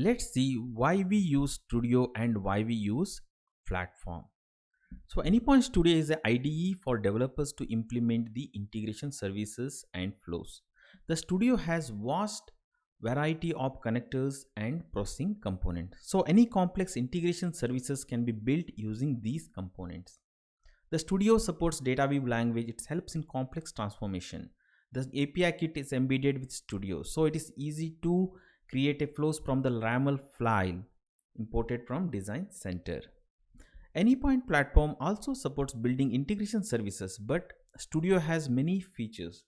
Let's see why we use Studio and why we use platform. So Anypoint Studio is an IDE for developers to implement the integration services and flows. The Studio has vast variety of connectors and processing components. So any complex integration services can be built using these components. The Studio supports DataWeave language. It helps in complex transformation. The API kit is embedded with Studio, so it is easy to create a flows from the YAML file imported from Design Center. Anypoint platform also supports building integration services, but Studio has many features.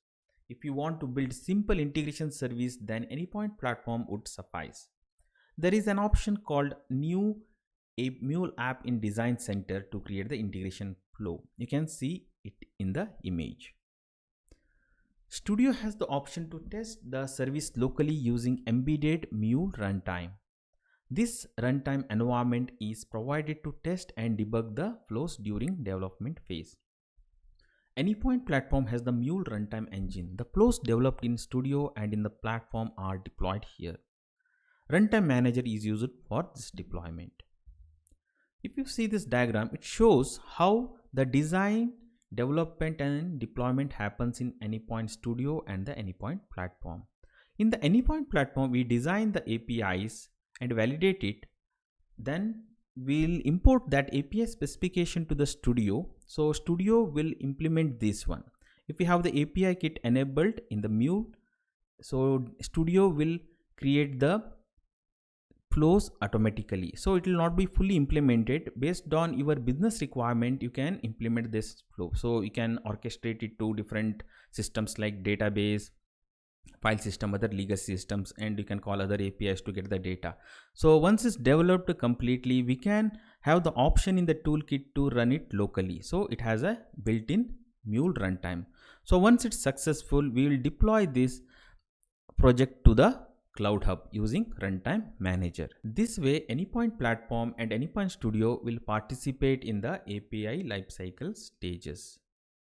If you want to build simple integration service, then Anypoint platform would suffice. There is an option called New a Mule app in Design Center to create the integration flow. You can see it in the image. Studio has the option to test the service locally using embedded Mule runtime. This runtime environment is provided to test and debug the flows during development phase. Anypoint platform has the Mule runtime engine. The flows developed in Studio and in the platform are deployed here. Runtime manager is used for this deployment. If you see this diagram, it shows how the design, development and deployment happens in Anypoint Studio and the Anypoint platform. In the Anypoint platform, we design the APIs and validate it. Then we'll import that API specification to the Studio. So Studio will implement this one. If we have the API kit enabled in the Mule, so Studio will create the flows automatically. So it will not be fully implemented. Based on your business requirement, you can implement this flow. So you can orchestrate it to different systems like database, file system, other legacy systems, and you can call other APIs to get the data. So once it's developed completely, we can have the option in the toolkit to run it locally. So it has a built-in Mule runtime. So once it's successful, we will deploy this project to the Cloud Hub using Runtime Manager. This way, Anypoint platform and Anypoint Studio will participate in the API lifecycle stages.